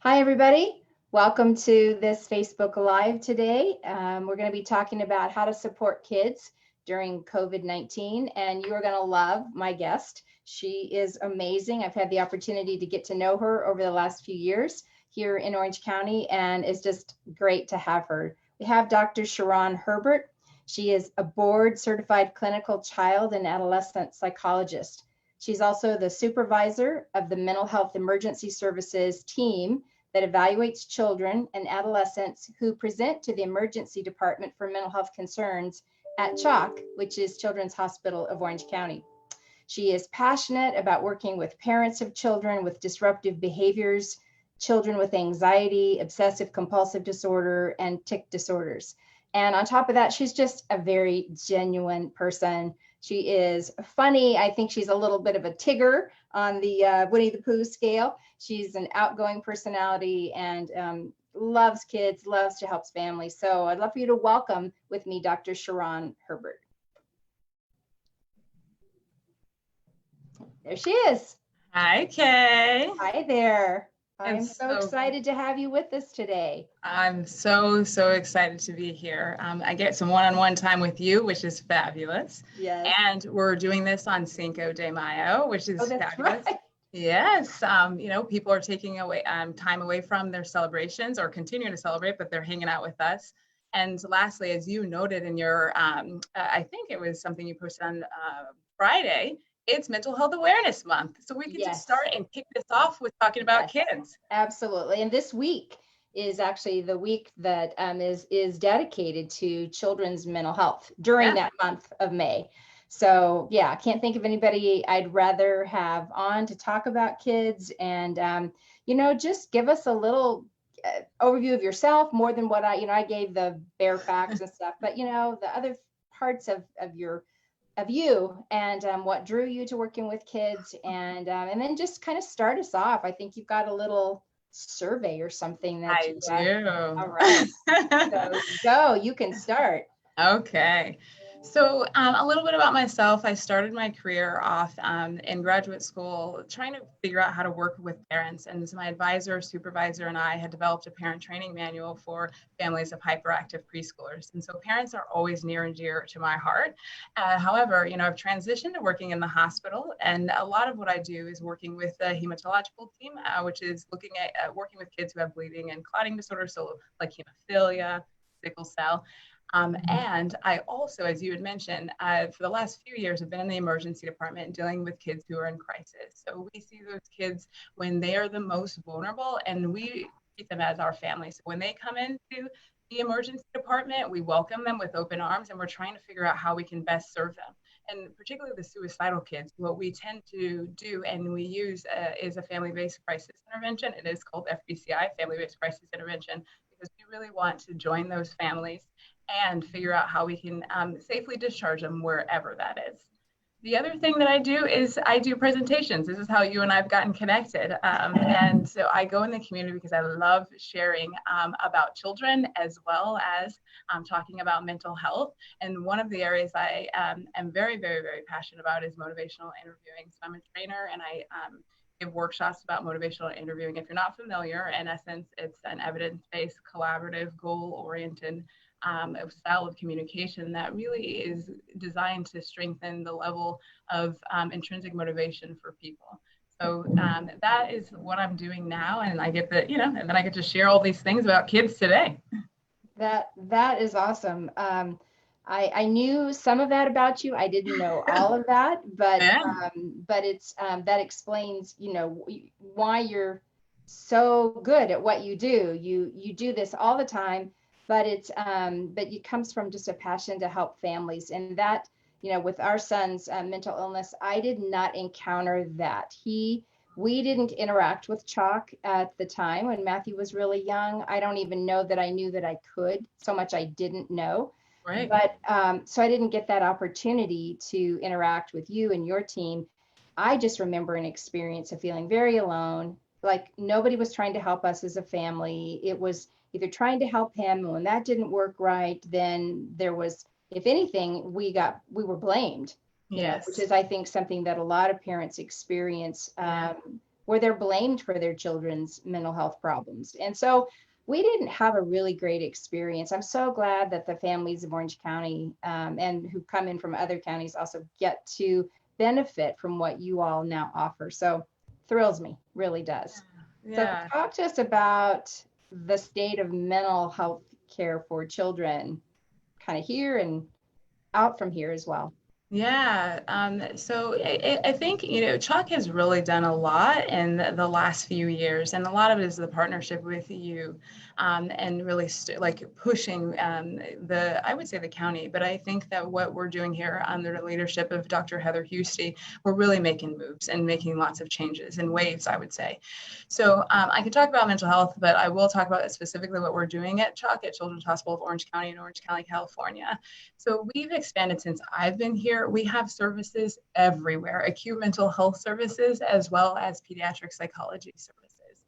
Hi, everybody. Welcome to this Facebook Live today. We're going to be talking about how to support kids during COVID-19, and you are going to love my guest. She is amazing. I've had the opportunity to get to know her over the last few years here in Orange County, and it's just great to have her. We have Dr. Sharonne Herbert. She is a board-certified clinical child and adolescent psychologist. She's also the supervisor of the Mental Health Emergency Services team that evaluates children and adolescents who present to the emergency department for mental health concerns at CHOC, which is Children's Hospital of Orange County. She is passionate about working with parents of children with disruptive behaviors, children with anxiety, obsessive compulsive disorder, and tic disorders. And on top of that, she's just a very genuine person. She is funny. I think she's a little bit of a Tigger on the Winnie the Pooh scale. She's an outgoing personality and loves kids, loves to help families. So I'd love for you to welcome with me Dr. Sharonne Herbert. There she is. Hi, Kay. Hi there. I'm so excited to have you with us today. I'm so excited to be here. I get some one-on-one time with you, which is fabulous. Yes. And we're doing this on Cinco de Mayo, which is fabulous. Right. Yes. People are taking away time away from their celebrations or continuing to celebrate, but they're hanging out with us. And lastly, as you noted in your, I think it was something you posted on Friday, it's Mental Health Awareness Month. So we can just start and kick this off with talking about kids. Absolutely. And this week is actually the week that is dedicated to children's mental health during that month of May. So I can't think of anybody I'd rather have on to talk about kids and, just give us a little overview of yourself, more than what I gave the bare facts and stuff, but the other parts of you and what drew you to working with kids, and then just kind of start us off. I think you've got a little survey or something that I do. All right. So go, you can start. Okay. So a little bit about myself. I started my career off in graduate school trying to figure out how to work with parents. And so my advisor, supervisor, and I had developed a parent training manual for families of hyperactive preschoolers. And so parents are always near and dear to my heart. However, I've transitioned to working in the hospital. And a lot of what I do is working with the hematological team, which is looking at working with kids who have bleeding and clotting disorders, so like hemophilia, sickle cell. And I also, as you had mentioned, for the last few years, have been in the emergency department dealing with kids who are in crisis. So we see those kids when they are the most vulnerable, and we treat them as our family. So when they come into the emergency department, we welcome them with open arms, and we're trying to figure out how we can best serve them. And particularly the suicidal kids, what we tend to do and we use is a family-based crisis intervention. It is called FBCI, family-based crisis intervention, because we really want to join those families and figure out how we can safely discharge them wherever that is. The other thing that I do is I do presentations. This is how you and I have gotten connected. And so I go in the community because I love sharing about children as well as talking about mental health. And one of the areas I am very, very, very passionate about is motivational interviewing. So I'm a trainer and I give workshops about motivational interviewing. If you're not familiar, in essence, it's an evidence-based, collaborative, goal-oriented style of communication that really is designed to strengthen the level of intrinsic motivation for people. So that is what I'm doing now, and I get and then I get to share all these things about kids today. That is awesome. I knew some of that about you. I didn't know all of that, but it's that explains why you're so good at what you do. You do this all the time. But it comes from just a passion to help families. And that, with our son's mental illness, I did not encounter that. We didn't interact with CHOC at the time when Matthew was really young. I don't even know that I knew that I could, so much I didn't know. Right. But so I didn't get that opportunity to interact with you and your team. I just remember an experience of feeling very alone, like nobody was trying to help us as a family. It was either trying to help him, and when that didn't work right, then there was, if anything, we were blamed. Yes. Which is, I think, something that a lot of parents experience where they're blamed for their children's mental health problems. And so we didn't have a really great experience. I'm so glad that the families of Orange County and who come in from other counties also get to benefit from what you all now offer. So thrills me, really does. Yeah. So talk to us about the state of mental health care for children, kind of here and out from here as well. Yeah, so I think, Chalk has really done a lot in the last few years, and a lot of it is the partnership with you, and really like pushing I would say the county, but I think that what we're doing here under the leadership of Dr. Heather Husty, we're really making moves and making lots of changes in waves, I would say. So I can talk about mental health, but I will talk about specifically what we're doing at Chalk at Children's Hospital of Orange County in Orange County, California. So we've expanded since I've been here. We have services everywhere, acute mental health services, as well as pediatric psychology services.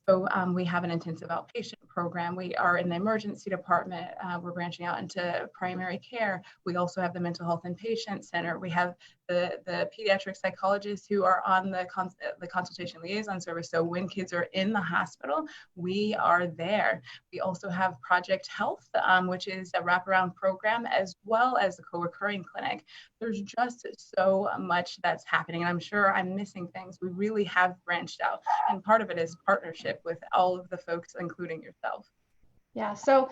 So we have an intensive outpatient program. We are in the emergency department. We're branching out into primary care. We also have the mental health inpatient center. We have the pediatric psychologists who are on the consultation liaison service. So when kids are in the hospital, we are there. We also have Project Health, which is a wraparound program, as well as the co-occurring clinic. There's just so much that's happening, and I'm sure I'm missing things. We really have branched out, and part of it is partnership with all of the folks, including yourself. Yeah. So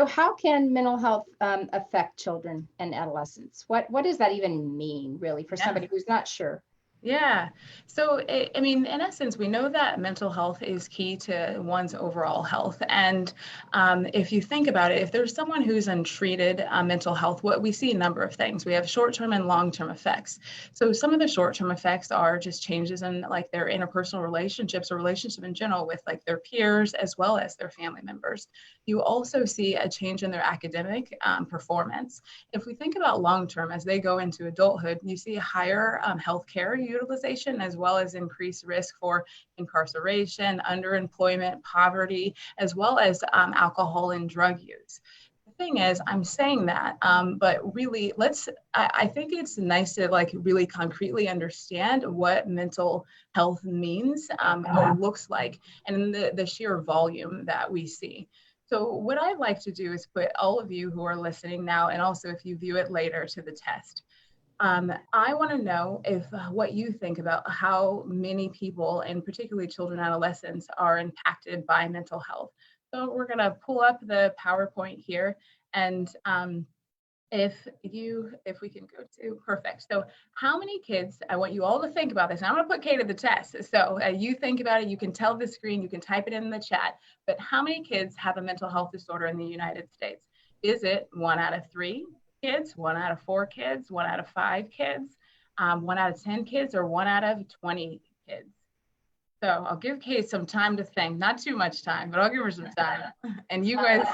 how can mental health affect children and adolescents? What does that even mean, really, for somebody who's not sure? Yeah. So, I mean, in essence, we know that mental health is key to one's overall health. And if you think about it, if there's someone who's untreated mental health, what we see a number of things. We have short-term and long-term effects. So some of the short-term effects are just changes in like their interpersonal relationships or relationship in general with like their peers as well as their family members. You also see a change in their academic performance. If we think about long-term, as they go into adulthood, you see higher healthcare utilization, as well as increased risk for incarceration, underemployment, poverty, as well as alcohol and drug use. The thing is, I'm saying that, but really, I think it's nice to like really concretely understand what mental health means or looks like, and the sheer volume that we see. So what I'd like to do is put all of you who are listening now, and also if you view it later, to the test. I want to know if what you think about how many people, and particularly children and adolescents, are impacted by mental health. So we're going to pull up the PowerPoint here, and if we can go to perfect. So how many kids, I want you all to think about this. And I'm going to put Kate to the test. So you think about it, you can tell the screen, you can type it in the chat, but how many kids have a mental health disorder in the United States? Is it 1 out of 3 kids, 1 out of 4 kids, 1 out of 5 kids, 1 out of 10 kids, or 1 out of 20 kids? So I'll give Kate some time to think, not too much time, but I'll give her some time. And you guys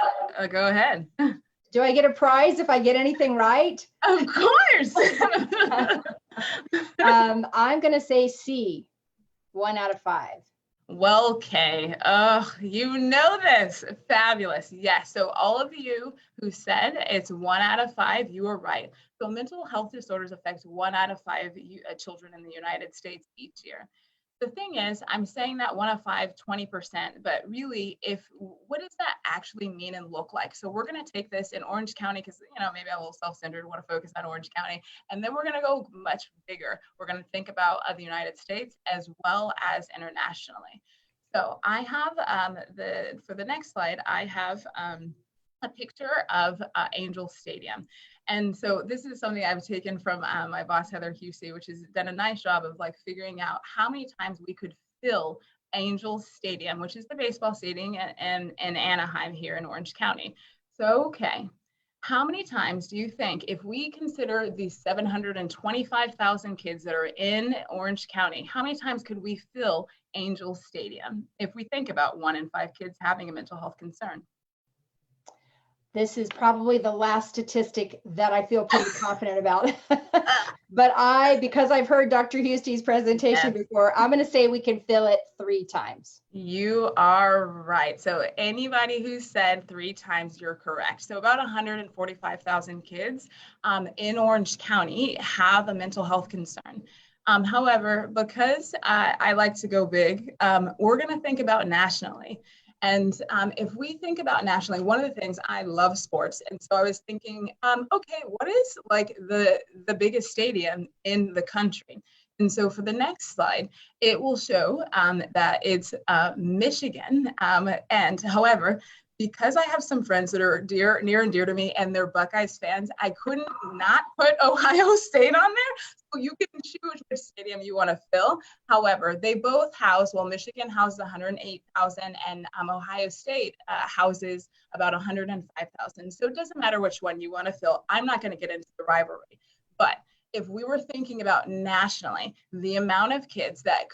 go ahead. Do I get a prize if I get anything right? Of course. I'm going to say C, 1 out of 5. Well, Kay, you know this. Fabulous. Yes. So all of you who said it's 1 out of 5, you are right. So mental health disorders affect 1 out of 5 children in the United States each year. The thing is, I'm saying that 1 of 5, 20%, but really, what does that actually mean and look like? So we're going to take this in Orange County, because, maybe I'm a little self-centered, want to focus on Orange County, and then we're going to go much bigger. We're going to think about the United States as well as internationally. So I have for the next slide, I have a picture of Angel Stadium. And so this is something I've taken from my boss, Heather Husey, which has done a nice job of like figuring out how many times we could fill Angel Stadium, which is the baseball stadium in Anaheim here in Orange County. So, okay, how many times do you think, if we consider the 725,000 kids that are in Orange County, how many times could we fill Angel Stadium if we think about 1 in 5 kids having a mental health concern? This is probably the last statistic that I feel pretty confident about. But because I've heard Dr. Hustey's presentation before, I'm going to say we can fill it 3 times. You are right. So anybody who said 3 times, you're correct. So about 145,000 kids in Orange County have a mental health concern. However, because I like to go big, we're going to think about nationally. And if we think about nationally, one of the things, I love sports. And so I was thinking, okay, what is like the biggest stadium in the country? And so for the next slide, it will show that it's Michigan. And however, because I have some friends that are near and dear to me and they're Buckeyes fans, I couldn't not put Ohio State on there. So you can choose which stadium you want to fill. However, they both house, well, Michigan houses 108,000 and Ohio State houses about 105,000. So it doesn't matter which one you want to fill. I'm not going to get into the rivalry. But if we were thinking about nationally, the amount of kids that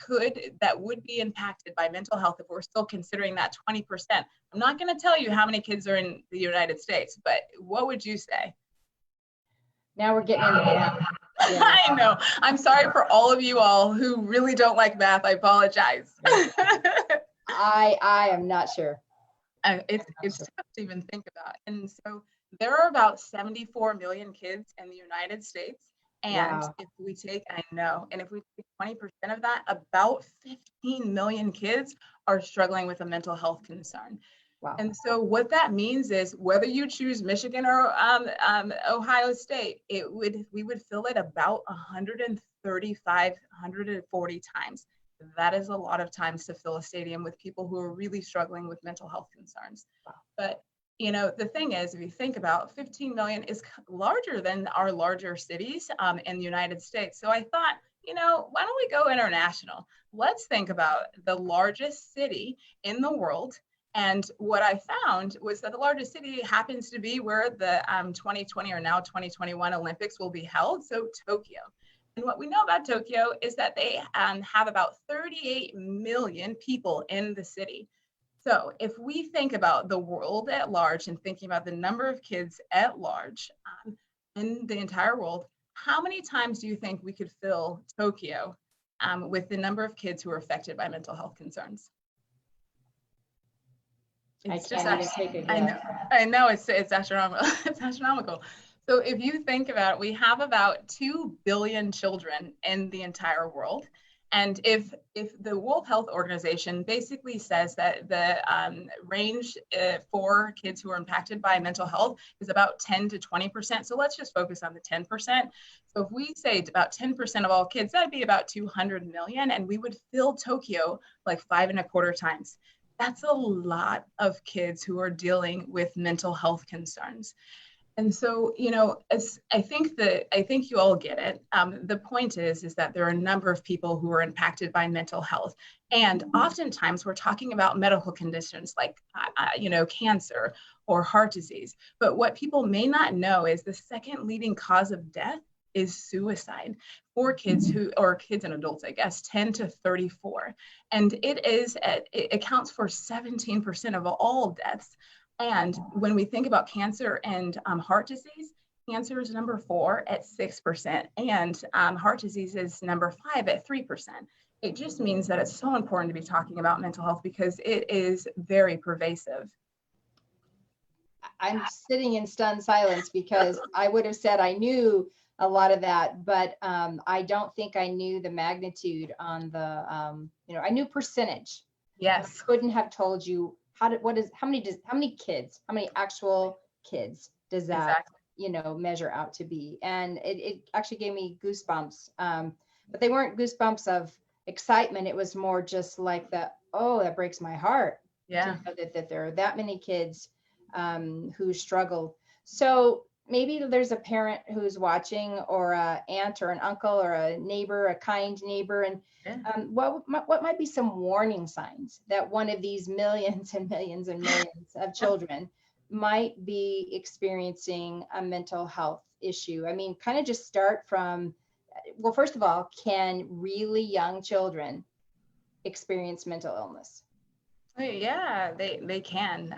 would be impacted by mental health, if we're still considering that 20%, I'm not going to tell you how many kids are in the United States, but what would you say? Now we're getting into math. Yeah. I know. I'm sorry for all of you all who really don't like math. I apologize. I am not sure. It's tough to even think about. And so there are about 74 million kids in the United States. And wow. if we take, I know, and if we take 20% of that, about 15 million kids are struggling with a mental health concern. Wow. And so what that means is whether you choose Michigan or Ohio State, we would fill it about 135, 140 times. That is a lot of times to fill a stadium with people who are really struggling with mental health concerns. Wow. But you know, the thing is, if you think about 15 million is larger than our larger cities in the United States. So I thought, you know, why don't we go international? Let's think about the largest city in the world. And what I found was that the largest city happens to be where the 2020 or now 2021 Olympics will be held, so Tokyo. And what we know about Tokyo is that they have about 38 million people in the city. So if we think about the world at large and thinking about the number of kids at large in the entire world, how many times do you think we could fill Tokyo with the number of kids who are affected by mental health concerns? It's I can't even take a guess. I know it's astronomical. It's astronomical. So if you think about it, we have about 2 billion children in the entire world. And if the World Health Organization basically says that the range for kids who are impacted by mental health is about 10 to 20%. So let's just focus on the 10%. So if we say about 10% of all kids, that'd be about 200 million, and we would fill Tokyo like 5.25 times. That's a lot of kids who are dealing with mental health concerns. And so, you know, I think you all get it. The point is that there are a number of people who are impacted by mental health. And oftentimes we're talking about medical conditions like, you know, cancer or heart disease. But what people may not know is the second leading cause of death is suicide for kids kids and adults, I guess, 10 to 34. And it accounts for 17% of all deaths. And when we think about cancer and heart disease, cancer is number 4 at 6%, and heart disease is number 5 at 3%. It just means that it's so important to be talking about mental health because it is very pervasive. I'm sitting in stunned silence because I would have said I knew a lot of that, but I don't think I knew the magnitude on the, you know, I knew percentage. Yes. I couldn't have told you how many actual kids does that, exactly, you know, measure out to be? And it actually gave me goosebumps, but they weren't goosebumps of excitement. It was more just like oh, that breaks my heart. Yeah. To know that there are that many kids who struggle. So maybe there's a parent who's watching, or an aunt or an uncle or a neighbor, a kind neighbor, and what might be some warning signs that one of these millions and millions and millions of children might be experiencing a mental health issue? I mean, kind of just start from, well, first of all, can really young children experience mental illness? Yeah, they can.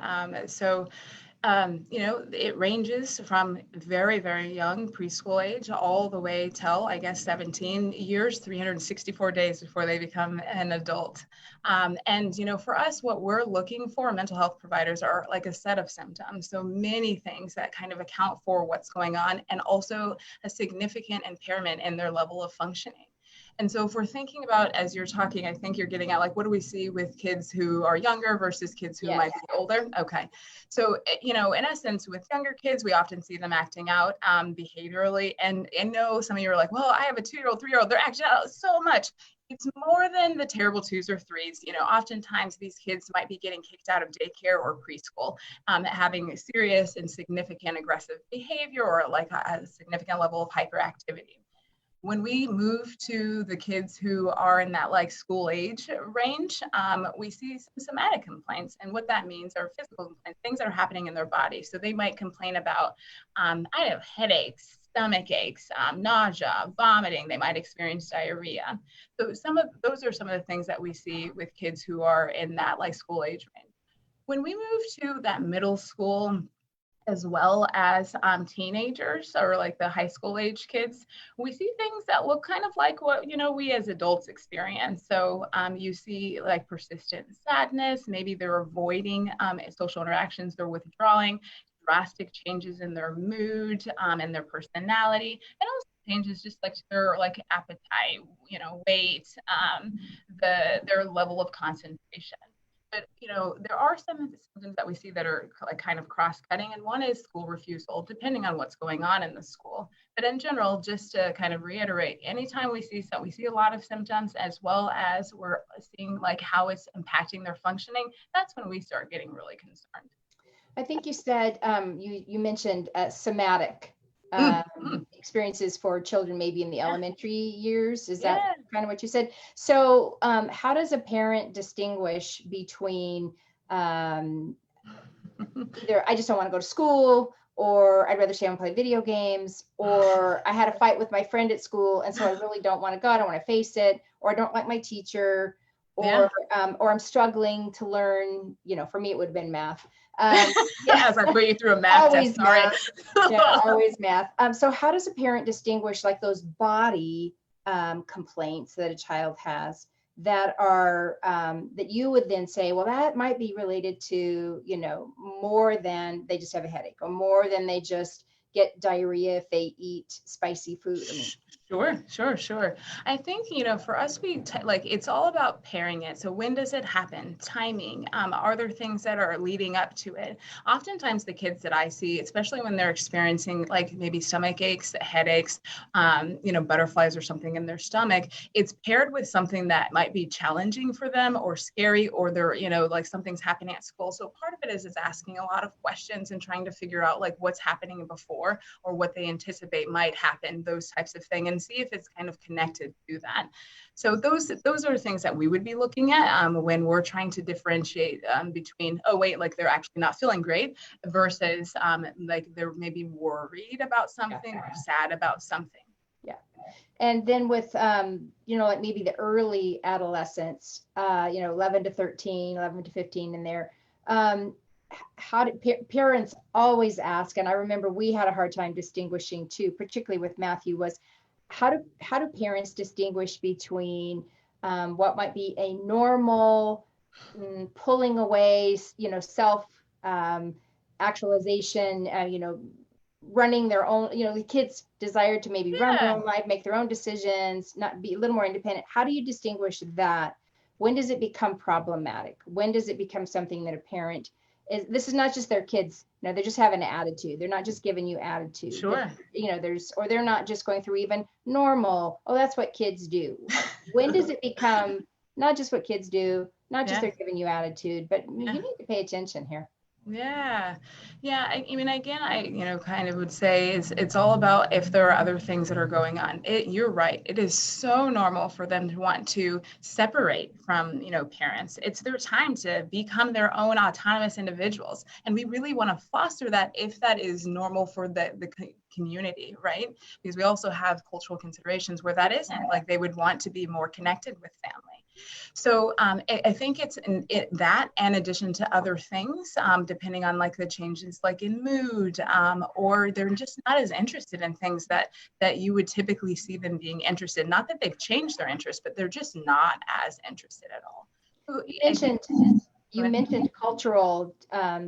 You know, it ranges from very, very young preschool age all the way till, I guess, 17 years, 364 days before they become an adult. And, you know, for us, what we're looking for, mental health providers, are like a set of symptoms. So many things that kind of account for what's going on, and also a significant impairment in their level of functioning. And so if we're thinking about, as you're talking, I think you're getting at like, what do we see with kids who are younger versus kids who Yes. might be older? Okay. So, in essence, with younger kids, we often see them acting out behaviorally. And I know some of you are like, well, I have a 2-year-old, 3-year-old, they're acting out so much. It's more than the terrible 2s or 3s. Oftentimes these kids might be getting kicked out of daycare or preschool, having serious and significant aggressive behavior or like a significant level of hyperactivity. When we move to the kids who are in that like school age range, we see some somatic complaints. And what that means are physical complaints, things that are happening in their body. So they might complain about, I have headaches, stomach aches, nausea, vomiting. They might experience diarrhea. So those are some of the things that we see with kids who are in that like school age range. When we move to that middle school, as well as teenagers or like the high school age kids, we see things that look kind of like what we as adults experience. So you see like persistent sadness, maybe they're avoiding social interactions, they're withdrawing, drastic changes in their mood and their personality, and also changes just like their like appetite, weight, their level of concentration. But there are some symptoms that we see that are like kind of cross-cutting, and one is school refusal, depending on what's going on in the school. But in general, just to kind of reiterate, anytime we see a lot of symptoms, as well as we're seeing like how it's impacting their functioning, that's when we start getting really concerned. I think you said you mentioned somatic experiences for children, maybe in the elementary years. Is that kind of what you said? So how does a parent distinguish between either I just don't want to go to school, or I'd rather stay home and play video games, or I had a fight with my friend at school and so I really don't want to go, I don't want to face it, or I don't like my teacher, or I'm struggling to learn, for me it would have been math. As I put you through a math always test. Math. Always math. So how does a parent distinguish like those body complaints that a child has that are that you would then say, well, that might be related to, more than they just have a headache, or more than they just get diarrhea if they eat spicy food? Sure. I think, for us, it's all about pairing it. So when does it happen? Timing. Are there things that are leading up to it? Oftentimes the kids that I see, especially when they're experiencing like maybe stomach aches, headaches, butterflies or something in their stomach, it's paired with something that might be challenging for them or scary, or they're, like something's happening at school. So part of it is asking a lot of questions and trying to figure out like what's happening before or what they anticipate might happen, those types of things. And see if it's kind of connected to that. So those are things that we would be looking at when we're trying to differentiate between, like they're actually not feeling great versus like they're maybe worried about something or sad about something. Yeah. And then with, like maybe the early adolescents, 11 to 13, 11 to 15 in there, how do parents always ask, and I remember we had a hard time distinguishing too, particularly with Matthew, was how do parents distinguish between what might be a normal pulling away, self actualization, running their own, the kids desire to maybe run their own life, make their own decisions, not be a little more independent. How do you distinguish that? When does it become problematic? When does it become something that a parent this is not just their kids, they just have an attitude. They're not just giving you attitude. Sure. Or they're not just going through even normal, that's what kids do. When does it become not just what kids do, not just they're giving you attitude, but you need to pay attention here. Yeah. I mean, again, I kind of would say it's all about if there are other things that are going on. You're right. It is so normal for them to want to separate from, parents. It's their time to become their own autonomous individuals. And we really want to foster that if that is normal for the community, right? Because we also have cultural considerations where that isn't, like they would want to be more connected with family. So I think it's that in addition to other things, depending on like the changes like in mood, or they're just not as interested in things that you would typically see them being interested. Not that they've changed their interest, but they're just not as interested at all. So you mentioned cultural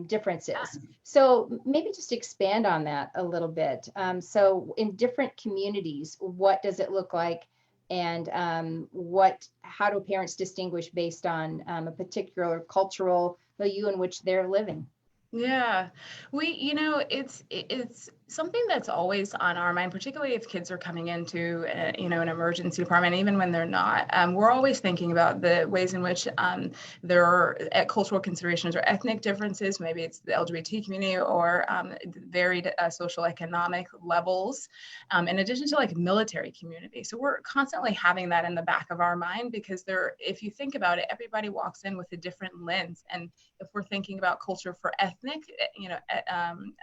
differences. So maybe just expand on that a little bit. So in different communities, what does it look like and how do parents distinguish based on a particular cultural milieu in which they're living? Yeah, it's something that's always on our mind, particularly if kids are coming into an emergency department, even when they're not. We're always thinking about the ways in which there are cultural considerations or ethnic differences. Maybe it's the LGBT community or varied social economic levels, in addition to like military community. So we're constantly having that in the back of our mind because if you think about it, everybody walks in with a different lens, and if we're thinking about culture for ethnic,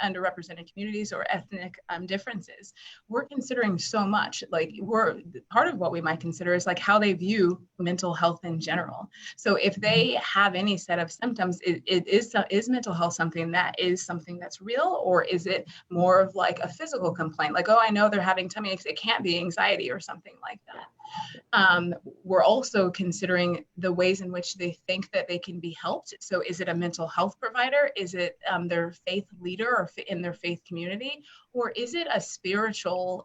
underrepresented communities or ethnic differences, we're considering so much. Like part of what we might consider is like how they view mental health in general. So if they have any set of symptoms, is mental health something that's real, or is it more of like a physical complaint? Like, oh, I know they're having tummy aches. It can't be anxiety or something like that. We're also considering the ways in which they think that they can be helped. So is it a mental health provider? Is it their faith leader or in their faith community? Or is it a spiritual,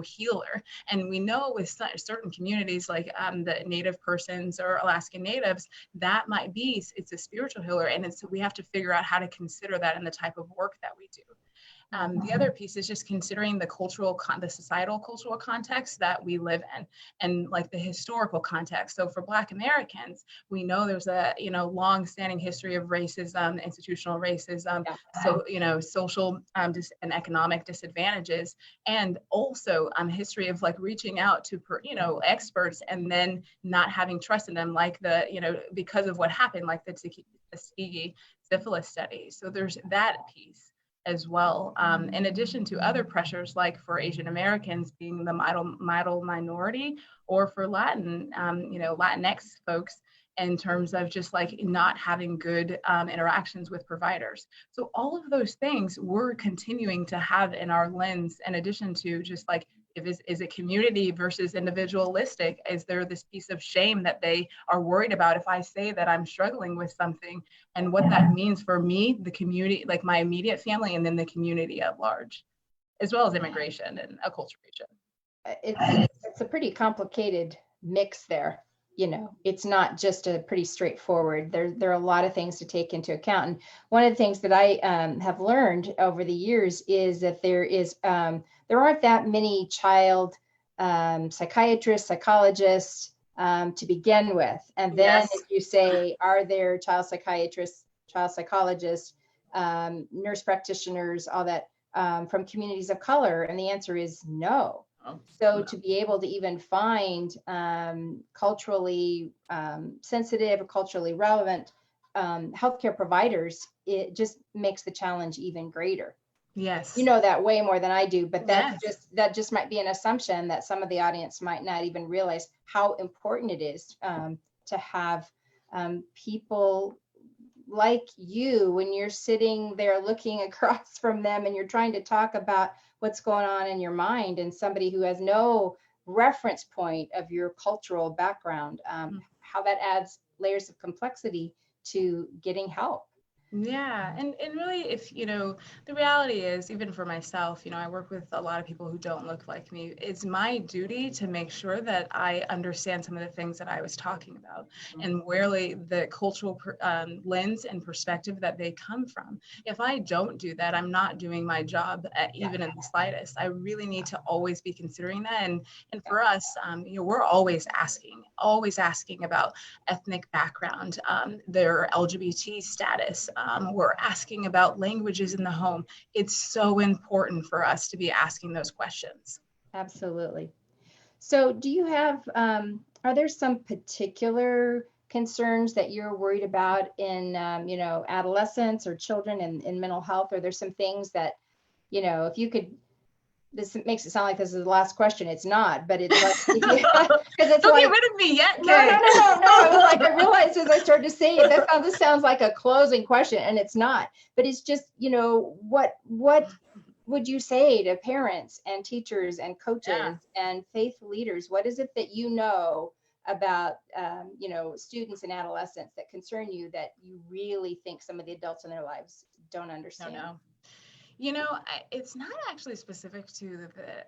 healer? And we know with certain communities like the Native persons or Alaskan Natives, that might be, it's a spiritual healer. And we have to figure out how to consider that in the type of work that we do. The other piece is just considering the societal cultural context that we live in, and like the historical context. So for Black Americans, we know there's a long-standing history of racism, institutional racism, so social and economic disadvantages, and also history of like reaching out to experts and then not having trust in them, like because of what happened, like the Tuskegee syphilis study. So there's that piece as well, in addition to other pressures like for Asian Americans being the model minority, or for Latinx folks in terms of just like not having good interactions with providers. So all of those things we're continuing to have in our lens, in addition to just like, is it community versus individualistic? Is there this piece of shame that they are worried about if I say that I'm struggling with something, and what that means for me, the community, like my immediate family, and then the community at large, as well as immigration and acculturation. It's a pretty complicated mix there. It's not just a pretty straightforward. There are a lot of things to take into account. And one of the things that I have learned over the years is that there aren't that many child psychiatrists, psychologists to begin with. And then if you say, are there child psychiatrists, child psychologists, nurse practitioners, all that from communities of color? And the answer is no. So to be able to even find culturally sensitive or culturally relevant healthcare providers, it just makes the challenge even greater. Yes. You know that way more than I do, but that just might be an assumption that some of the audience might not even realize how important it is to have people like you when you're sitting there looking across from them and you're trying to talk about what's going on in your mind, and somebody who has no reference point of your cultural background, how that adds layers of complexity to getting help. Yeah. And really, if, the reality is, even for myself, I work with a lot of people who don't look like me. It's my duty to make sure that I understand some of the things that I was talking about, and really the cultural lens and perspective that they come from. If I don't do that, I'm not doing my job even in the slightest. I really need to always be considering that. And for us, we're always asking about ethnic background, their LGBT status. We're asking about languages in the home. It's so important for us to be asking those questions. Absolutely. So do you have, are there some particular concerns that you're worried about in, adolescents or children in mental health? Are there some things that, if you could, this makes it sound like this is the last question. It's not, but it's like, because it's don't like, get rid of me yet, Kay. No. I realized as I started to say it, this sounds like a closing question, and it's not. But it's just, what would you say to parents and teachers and coaches and faith leaders? What is it that you know about, students and adolescents that concern you, that you really think some of the adults in their lives don't understand? No. It's not actually specific to the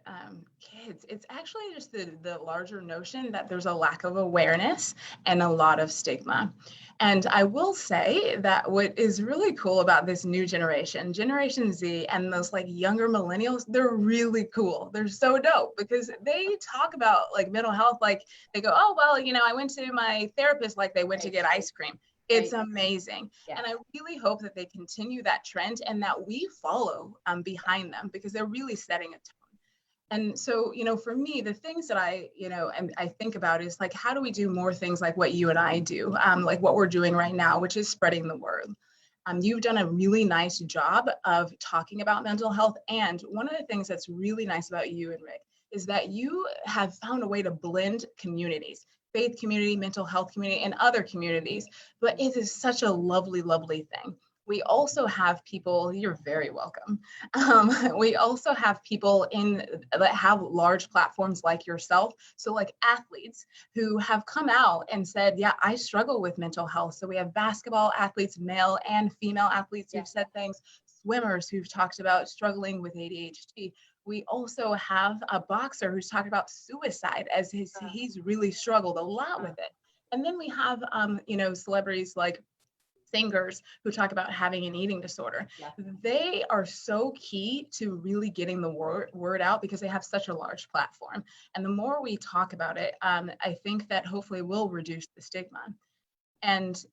kids. It's actually just the larger notion that there's a lack of awareness and a lot of stigma. And I will say that what is really cool about this new generation, Generation Z, and those like younger millennials, they're really cool. They're so dope because they talk about like mental health, like they go, oh, well, I went to my therapist like they went to get ice cream. It's amazing. Yeah. And I really hope that they continue that trend and that we follow behind them because they're really setting a tone. And so, for me, the things that I think about is like, how do we do more things like what you and I do, like what we're doing right now, which is spreading the word. You've done a really nice job of talking about mental health. And one of the things that's really nice about you and Rick is that you have found a way to blend communities. Faith community, mental health community, and other communities. But it is such a lovely, lovely thing. We also have people, you're very welcome. We also have people that have large platforms like yourself. So like athletes who have come out and said, yeah, I struggle with mental health. So we have basketball athletes, male and female athletes who've said things, swimmers who've talked about struggling with ADHD. We also have a boxer who's talking about suicide as he's really struggled a lot with it. And then we have, celebrities like singers who talk about having an eating disorder. Yeah. They are so key to really getting the word out because they have such a large platform. And the more we talk about it, I think that hopefully will reduce the stigma. And,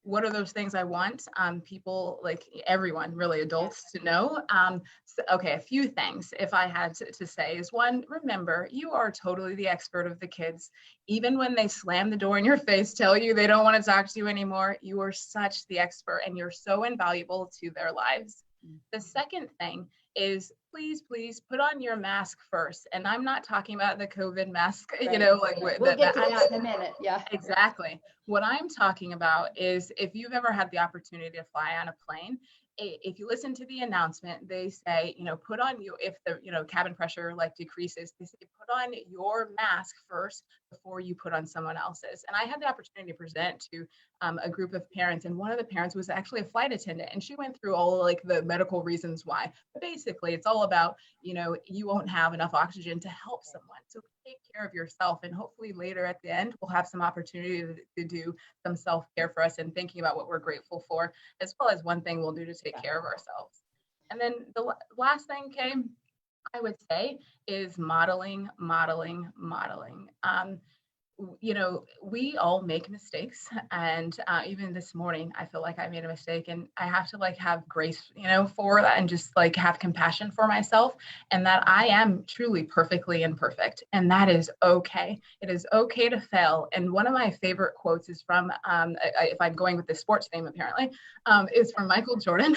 what are those things I want people, like everyone, really adults, to know? A few things, if I had to say, is one, remember, you are totally the expert of the kids. Even when they slam the door in your face, tell you they don't want to talk to you anymore, you are such the expert and you're so invaluable to their lives. The second thing is please put on your mask first. And I'm not talking about the COVID mask, right. We'll get to that in a minute. Yeah, exactly. What I'm talking about is if you've ever had the opportunity to fly on a plane, if you listen to the announcement, they say, put on if the, cabin pressure like decreases, they say, put on your mask first before you put on someone else's. And I had the opportunity to present to a group of parents, and one of the parents was actually a flight attendant, and she went through all like the medical reasons why. But basically, it's all about, you won't have enough oxygen to help someone. So take care of yourself, and hopefully later at the end, we'll have some opportunity to do some self-care for us and thinking about what we're grateful for, as well as one thing we'll do to take care of ourselves. And then the last thing, Kay, I would say is modeling. We all make mistakes, and even this morning I feel like I made a mistake, and I have to like have grace for that, and just like have compassion for myself, and that I am truly perfectly imperfect, and that is okay. It is okay to fail. And one of my favorite quotes is from if I'm going with the sports theme, apparently, is from Michael Jordan.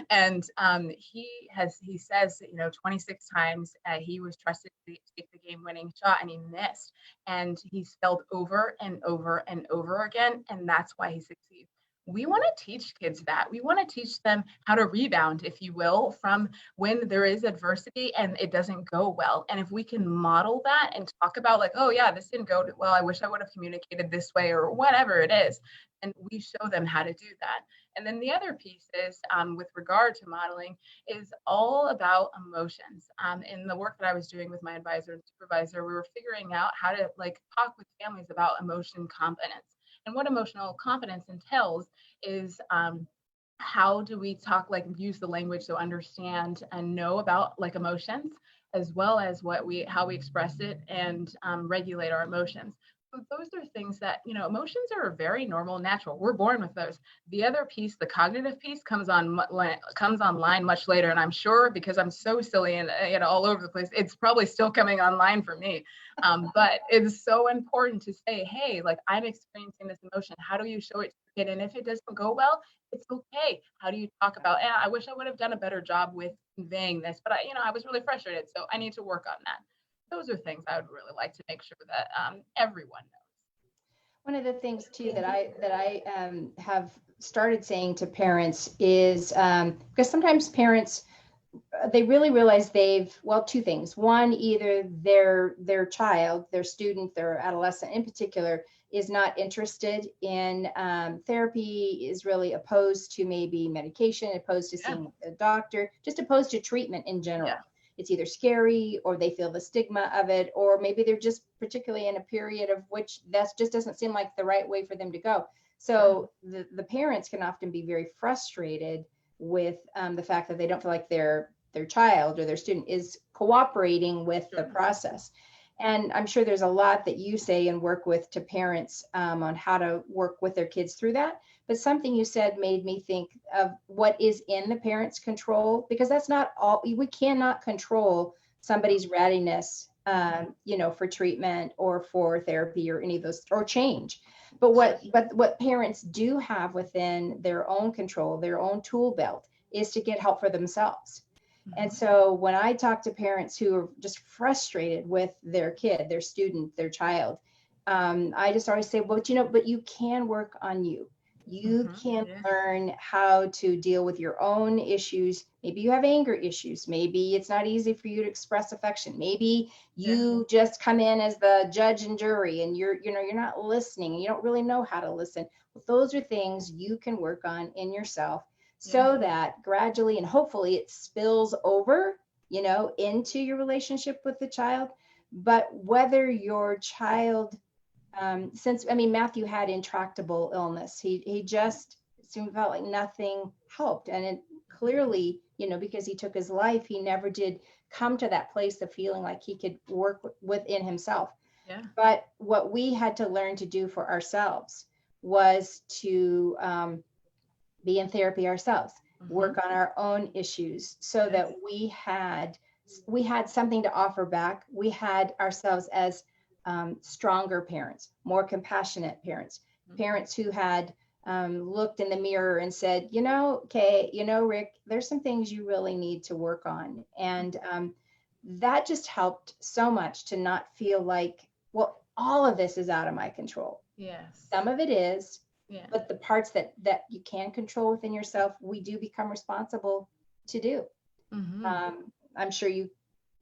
And he says 26 times he was trusted to take the game-winning shot and he missed, and he's failed over and over and over again, and that's why he succeeds. We want to teach kids that. We want to teach them how to rebound, if you will, from when there is adversity and it doesn't go well. And if we can model that and talk about like, oh yeah, this didn't go well, I wish I would have communicated this way, or whatever it is, and we show them how to do that. And then the other piece is, with regard to modeling, is all about emotions. In the work that I was doing with my advisor and supervisor, we were figuring out how to like talk with families about emotion competence. And what emotional competence entails is how do we talk, like use the language to understand and know about like emotions, as well as how we express it and regulate our emotions. So those are things that, emotions are very normal, natural. We're born with those. The other piece, the cognitive piece, comes online much later. And I'm sure, because I'm so silly and all over the place, it's probably still coming online for me. But it's so important to say, hey, like I'm experiencing this emotion. How do you show it to your kid? And if it doesn't go well, it's okay. How do you talk about, I wish I would have done a better job with conveying this, but I was really frustrated. So I need to work on that. Those are things I would really like to make sure that everyone knows. One of the things too that I have started saying to parents is because sometimes parents, they really realize two things. One, either their child, their student, their adolescent in particular, is not interested in therapy, is really opposed to maybe medication, opposed to Yeah. seeing a doctor, just opposed to treatment in general. Yeah. It's either scary, or they feel the stigma of it, or maybe they're just particularly in a period of which that just doesn't seem like the right way for them to go. Sure. So the parents can often be very frustrated with the fact that they don't feel like their child or their student is cooperating with the Sure. process. And I'm sure there's a lot that you say and work with to parents on how to work with their kids through that. But something you said made me think of what is in the parents' control, because that's not all. We cannot control somebody's readiness, for treatment or for therapy or any of those, or change. But what parents do have within their own control, their own tool belt, is to get help for themselves. And so when I talk to parents who are just frustrated with their kid, their student, their child, I just always say, well, but you can work on you. You can Yeah. learn how to deal with your own issues. Maybe you have anger issues. Maybe it's not easy for you to express affection. Maybe Yeah. you just come in as the judge and jury, and you're not listening, and you don't really know how to listen. Well, those are things you can work on in yourself, Yeah. so that gradually and hopefully it spills over, into your relationship with the child. But whether your child, since, I mean, Matthew had intractable illness, he just soon felt like nothing helped. And it clearly, because he took his life, he never did come to that place of feeling like he could work within himself. Yeah. But what we had to learn to do for ourselves was to be in therapy ourselves, work on our own issues, so that we had something to offer back. We had ourselves as stronger parents, more compassionate parents, parents who had looked in the mirror and said, okay, Rick, there's some things you really need to work on. And that just helped so much to not feel like, well, all of this is out of my control. Yes. Some of it is, Yeah. but the parts that you can control within yourself, we do become responsible to do. I'm sure you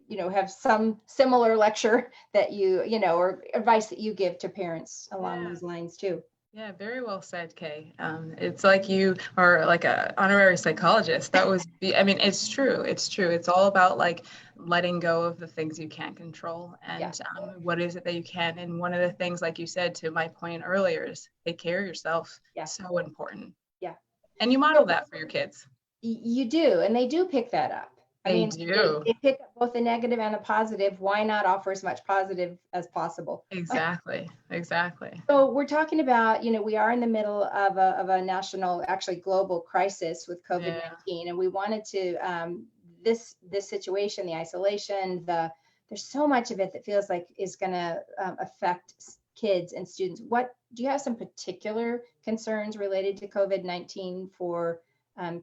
have some similar lecture that or advice that you give to parents along Yeah. those lines too. Yeah, very well said, Kay. It's like you are like a honorary psychologist. It's true. It's true. It's all about like letting go of the things you can't control, Yeah. and what is it that you can. And one of the things, like you said, to my point earlier, is take care of yourself. Yeah. So important. Yeah. And you model that for your kids. You do, and they do pick that up. They do. They pick up both the negative and the positive. Why not offer as much positive as possible? Exactly. Exactly. So we're talking about, we are in the middle of a national, actually global crisis with COVID-19, and we wanted to, this situation, the isolation, there's so much of it that feels like is going to affect kids and students. Do you have some particular concerns related to COVID-19 for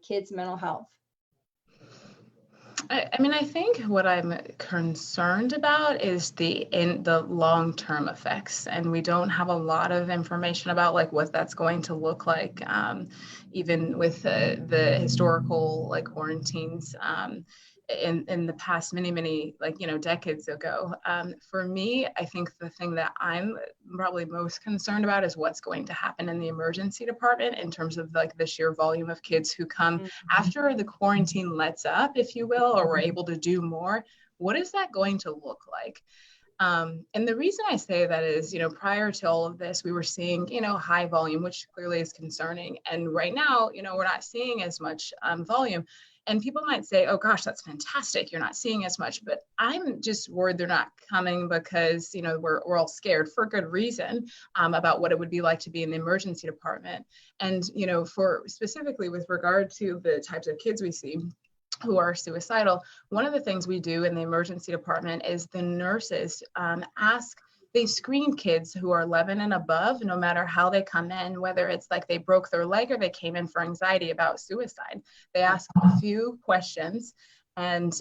kids' mental health? I think what I'm concerned about is the long-term effects, and we don't have a lot of information about like what that's going to look like, even with the historical like quarantines in the past many decades ago. For me, I think the thing that I'm probably most concerned about is what's going to happen in the emergency department in terms of like the sheer volume of kids who come after the quarantine lets up, if you will, or we're able to do more. What is that going to look like? And the reason I say that is, prior to all of this, we were seeing, high volume, which clearly is concerning. And right now, we're not seeing as much volume. And people might say, oh gosh, that's fantastic, you're not seeing as much. But I'm just worried they're not coming because, we're all scared for good reason about what it would be like to be in the emergency department. And, for specifically with regard to the types of kids we see who are suicidal, one of the things we do in the emergency department is the nurses they screen kids who are 11 and above, no matter how they come in, whether it's like they broke their leg or they came in for anxiety about suicide. They ask a few questions, and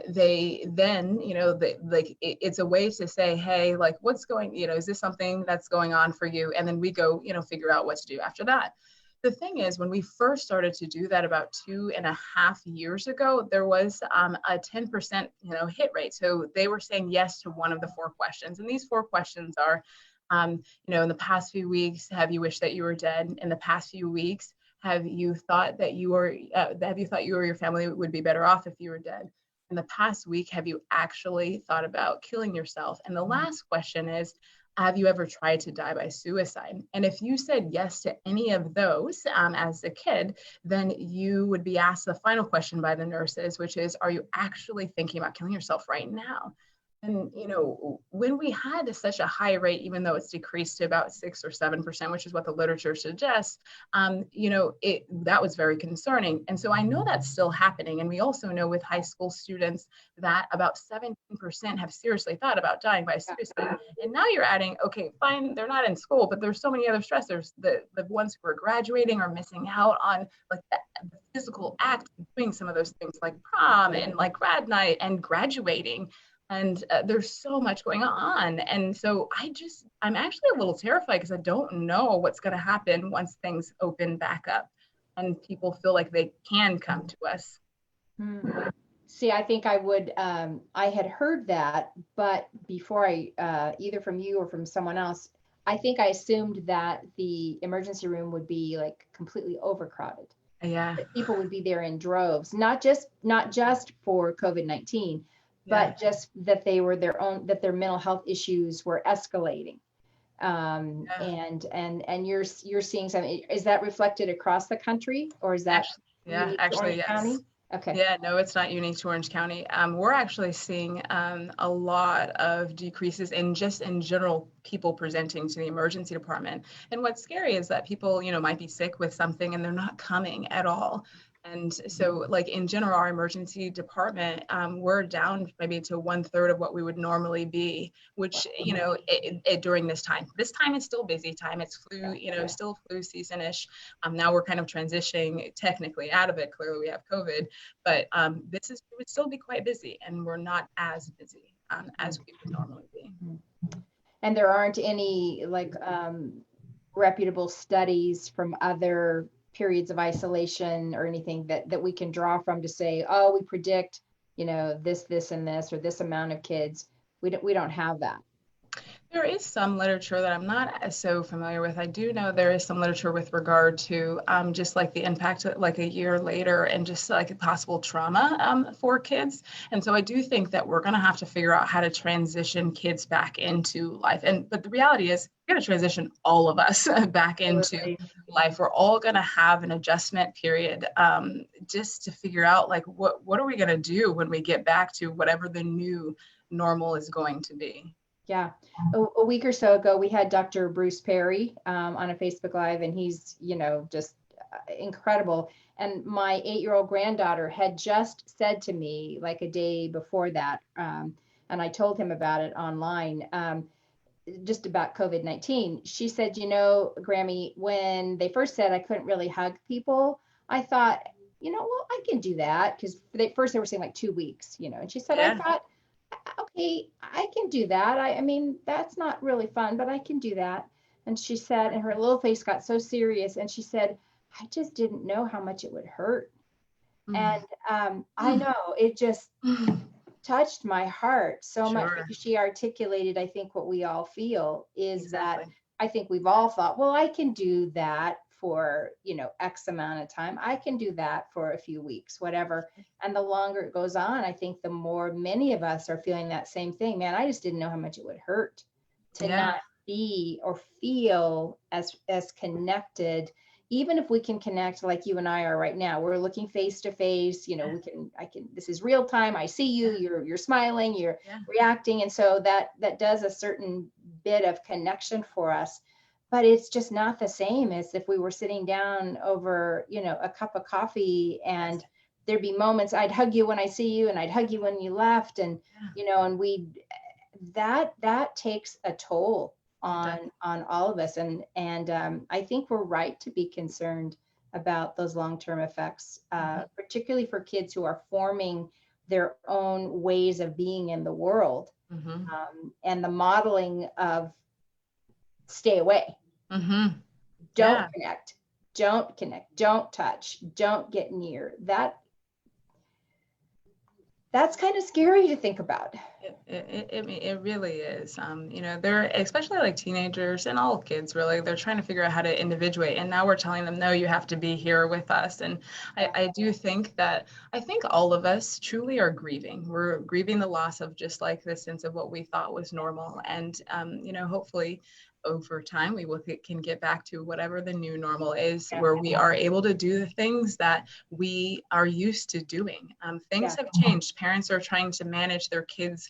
they then, it's a way to say, hey, like what's going, is this something that's going on for you? And then we go, figure out what to do after that. The thing is, when we first started to do that about 2.5 years ago, there was a 10% hit rate. So they were saying yes to one of the 4 questions. And these 4 questions are, In the past few weeks, have you wished that you were dead? In the past few weeks, have you thought that you or your family would be better off if you were dead? In the past week, have you actually thought about killing yourself? And the last question is, have you ever tried to die by suicide? And if you said yes to any of those as a kid, then you would be asked the final question by the nurses, which is, are you actually thinking about killing yourself right now? And, when we had such a high rate, even though it's decreased to about 6 or 7%, which is what the literature suggests, that was very concerning. And so I know that's still happening. And we also know with high school students that about 17% have seriously thought about dying by suicide. And now you're adding, okay, fine, they're not in school, but there's so many other stressors. The ones who are graduating are missing out on like the physical act of doing some of those things like prom and like grad night and graduating. And there's so much going on. And so I'm actually a little terrified because I don't know what's going to happen once things open back up and people feel like they can come to us. See, I think I had heard that, but before either from you or from someone else, I think I assumed that the emergency room would be like completely overcrowded. Yeah. That people would be there in droves, not just for COVID-19, but just that they were that their mental health issues were escalating. And you're seeing something. Is that reflected across the country, or is that actually yes. County? Okay. Yeah, no, it's not unique to Orange County. We're actually seeing a lot of decreases in general people presenting to the emergency department. And what's scary is that people, might be sick with something and they're not coming at all. And so like in general, our emergency department, we're down maybe to 1/3 of what we would normally be, which, during this time is still busy time. It's flu, still flu season-ish. Now we're kind of transitioning technically out of it. Clearly we have COVID, but we would still be quite busy, and we're not as busy as we would normally be. And there aren't any like reputable studies from other periods of isolation or anything that we can draw from to say, oh, we predict, this and this, or this amount of kids. We don't have that. There is some literature that I'm not so familiar with. I do know there is some literature with regard to just like the impact like a year later and just like possible trauma for kids. And so I do think that we're going to have to figure out how to transition kids back into life. But the reality is we're going to transition all of us back into life. We're all going to have an adjustment period just to figure out like what are we going to do when we get back to whatever the new normal is going to be. Yeah. A week or so ago, we had Dr. Bruce Perry on a Facebook Live, and he's, just incredible. And my 8-year-old granddaughter had just said to me like a day before that, and I told him about it online, just about COVID-19. She said, Grammy, when they first said I couldn't really hug people, I thought, well, I can do that. Because first they were saying like 2 weeks, and she said, I thought, okay, I can do that. I mean, that's not really fun, but I can do that. And she said, and her little face got so serious, and she said, I just didn't know how much it would hurt. And I know it just touched my heart so much, because she articulated, I think what we all feel is that I think we've all thought, well, I can do that for, X amount of time. I can do that for a few weeks, whatever. And the longer it goes on, I think the more many of us are feeling that same thing. Man, I just didn't know how much it would hurt to not be or feel as connected. Even if we can connect like you and I are right now, we're looking face to face, this is real time. I see you, you're smiling, you're reacting. And so that does a certain bit of connection for us. But it's just not the same as if we were sitting down over, a cup of coffee, and there'd be moments I'd hug you when I see you, and I'd hug you when you left. And, and that takes a toll on all of us. And I think we're right to be concerned about those long-term effects, particularly for kids who are forming their own ways of being in the world, and the modeling of stay away. Don't connect, don't touch, don't get near. That That's kind of scary to think about. It really is. They're especially like teenagers and all kids really, they're trying to figure out how to individuate. And now we're telling them, no, you have to be here with us. And I do think that I think all of us truly are grieving. We're grieving the loss of just like the sense of what we thought was normal. And, hopefully over time can get back to whatever the new normal is, Yeah. where we are able to do the things that we are used to doing. Things have changed. Parents are trying to manage their kids'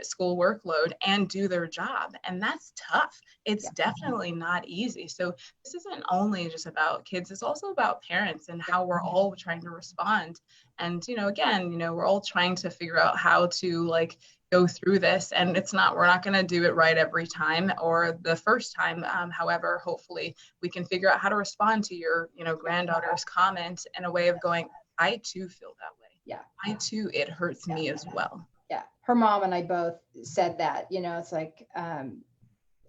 school workload, and do their job. And that's tough. It's definitely not easy. So this isn't only just about kids, it's also about parents and how we're all trying to respond. And, again, we're all trying to figure out how to like go through this, and we're not going to do it right every time or the first time. However, hopefully we can figure out how to respond to your, granddaughter's comment in a way of going, I too feel that way. Yeah. I too, it hurts me as well. Yeah. Her mom and I both said that, it's like,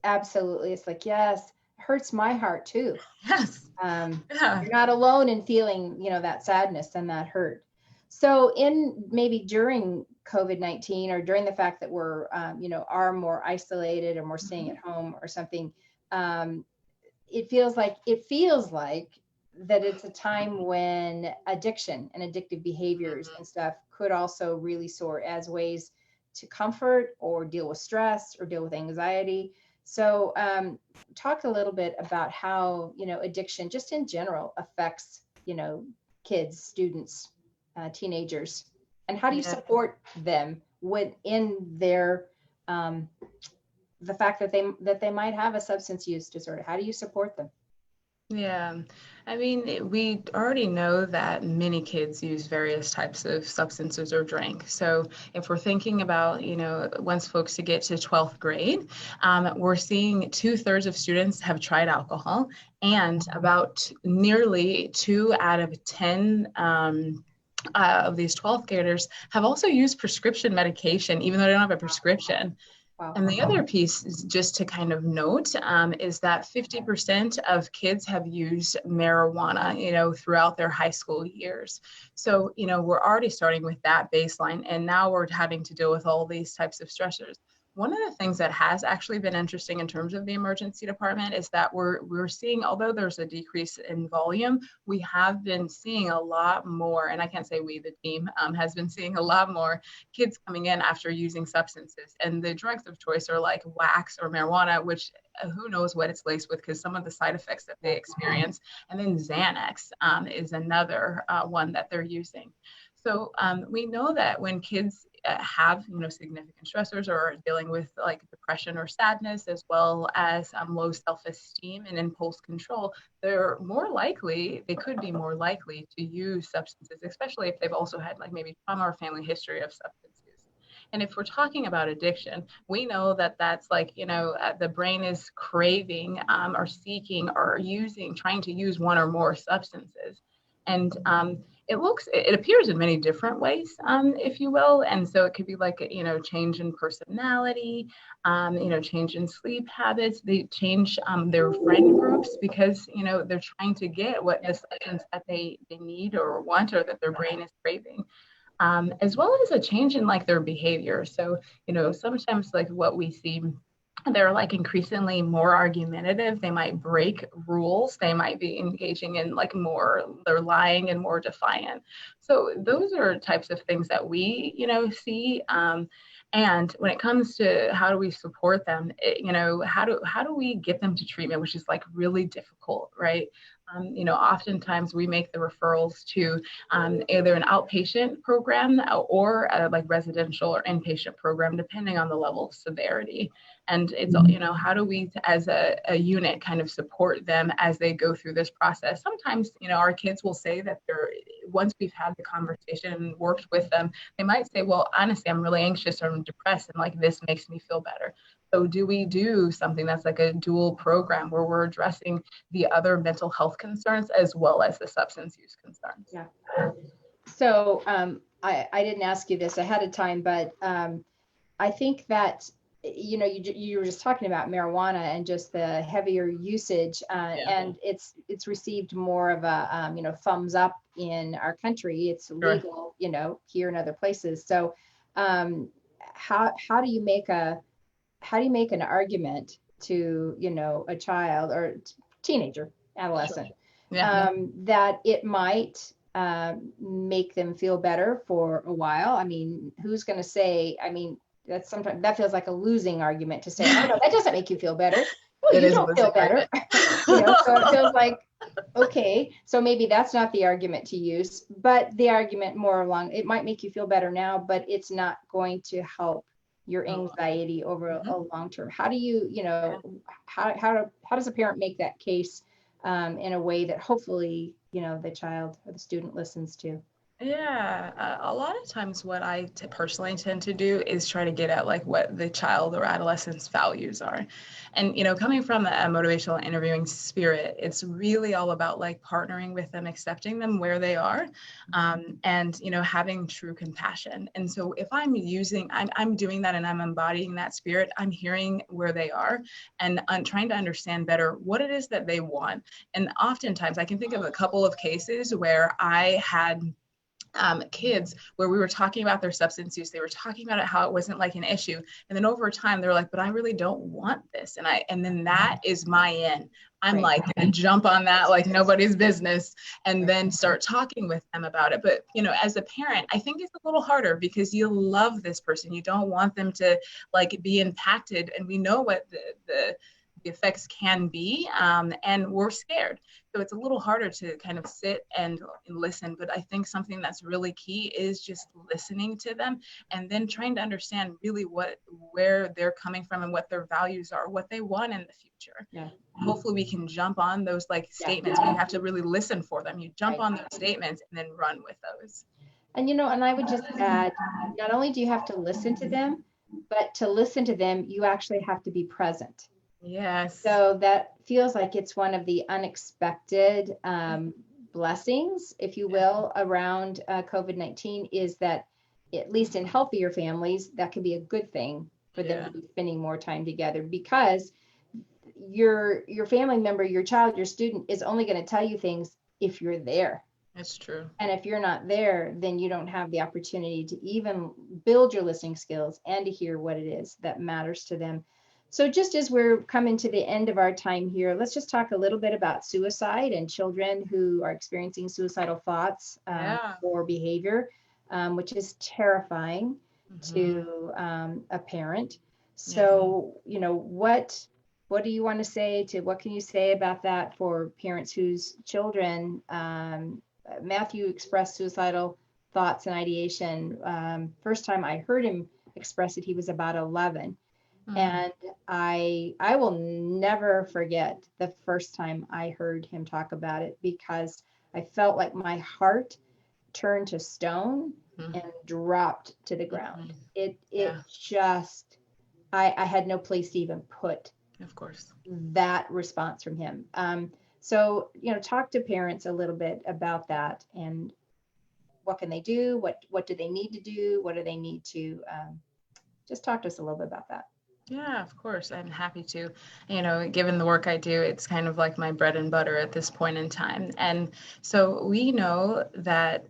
absolutely. It's like, yes, hurts my heart too. Yes. You're not alone in feeling, that sadness and that hurt. So in maybe during COVID-19 or during the fact that we're, are more isolated or more staying at home or something, it feels like that it's a time when addiction and addictive behaviors and stuff could also really soar as ways to comfort or deal with stress or deal with anxiety. So talk a little bit about how, addiction just in general affects, kids, students, teenagers, and how do you support them within their, the fact that they might have a substance use disorder? How do you support them? Yeah, I mean, we already know that many kids use various types of substances or drink. So if we're thinking about, once folks to get to 12th grade, we're seeing 2/3 of students have tried alcohol, and about nearly 2 out of 10 of these 12th graders have also used prescription medication, even though they don't have a prescription. Wow. And the other piece is just to kind of note is that 50% of kids have used marijuana, throughout their high school years. So, we're already starting with that baseline, and now we're having to deal with all these types of stressors. One of the things that has actually been interesting in terms of the emergency department is that we're seeing, although there's a decrease in volume, we have been seeing a lot more, and I can't say we, the team, has been seeing a lot more kids coming in after using substances. And the drugs of choice are like wax or marijuana, which who knows what it's laced with, because some of the side effects that they experience. And then Xanax is another one that they're using. So we know that when kids have, significant stressors or are dealing with like depression or sadness, as well as low self-esteem and impulse control, they could be more likely to use substances, especially if they've also had like maybe trauma or family history of substance use. And if we're talking about addiction, we know that that's like, the brain is craving or seeking or trying to use one or more substances. And it appears in many different ways, if you will. And so it could be like, change in personality, change in sleep habits. They change their friend groups because, they're trying to get what the substance that they need or want or that their brain is craving. As well as a change in like their behavior. So, sometimes like what we see, they're like increasingly more argumentative. They might break rules. They might be engaging in like they're lying and more defiant. So those are types of things that we, see. And when it comes to how do we support them, how do we get them to treatment, which is like really difficult, right? Oftentimes we make the referrals to either an outpatient program or like residential or inpatient program, depending on the level of severity. And it's, how do we as a unit kind of support them as they go through this process? Sometimes, our kids will say that once we've had the conversation and worked with them, they might say, well, honestly, I'm really anxious or I'm depressed and like this makes me feel better. So do we do something that's like a dual program where we're addressing the other mental health concerns as well as the substance use concerns? Yeah. So I didn't ask you this ahead of time, but I think that you were just talking about marijuana and just the heavier usage, Yeah. and it's received more of a thumbs up in our country. It's Sure. legal, here and other places. So, um, how do you make an argument to a child or teenager, Sure. adolescent, Yeah. that it might make them feel better for a while? I mean, who's going to say? I mean, that's sometimes that feels like a losing argument to say, oh no, that doesn't make you feel better. Well, It you is a don't losing feel better. argument. So it feels like, okay, so maybe that's not the argument to use, but the argument more along, it might make you feel better now, but it's not going to help your anxiety over Mhm. a long term. How do how does a parent make that case in a way that hopefully, the child or the student listens to? Yeah, a lot of times what I personally tend to do is try to get at like what the child or adolescent's values are. And, coming from a motivational interviewing spirit, it's really all about like partnering with them, accepting them where they are, and, having true compassion. And so if I'm doing that and I'm embodying that spirit, I'm hearing where they are and I'm trying to understand better what it is that they want. And oftentimes I can think of a couple of cases where I had kids where we were talking about their substance use. They were talking about it, how it wasn't like an issue. And then over time, they're like, but I really don't want this. And then that is my in. I'm Right. like, gonna jump on that like nobody's business and then start talking with them about it. But, as a parent, I think it's a little harder because you love this person. You don't want them to like be impacted. And we know what the effects can be, and we're scared. So it's a little harder to kind of sit and listen. But I think something that's really key is just listening to them and then trying to understand really where they're coming from and what their values are, what they want in the future. Yeah. Hopefully we can jump on those like Yeah. statements, but you have to really listen for them. You jump Right. on those statements and then run with those. And I would just add, not only do you have to listen to them, but to listen to them, you actually have to be present. Yes. So that feels like it's one of the unexpected blessings, if you will, around COVID-19, is that at least in healthier families, that could be a good thing for them Yeah. to be spending more time together, because your family member, your child, your student is only going to tell you things if you're there. It's true. And if you're not there, then you don't have the opportunity to even build your listening skills and to hear what it is that matters to them. So just as we're coming to the end of our time here, let's just talk a little bit about suicide and children who are experiencing suicidal thoughts Yeah. or behavior, which is terrifying Mhm. to a parent. So, what do you want to say what can you say about that for parents whose children, Matthew expressed suicidal thoughts and ideation. First time I heard him express it, he was about 11. And I will never forget the first time I heard him talk about it, because I felt like my heart turned to stone and dropped to the ground. It Yeah. just, I had no place to even put Of course. that response from him. So, talk to parents a little bit about that, and what can they do? What do they need to do? What do they need to, just talk to us a little bit about that. Yeah, of course. I'm happy to. Given the work I do, it's kind of like my bread and butter at this point in time. And so we know that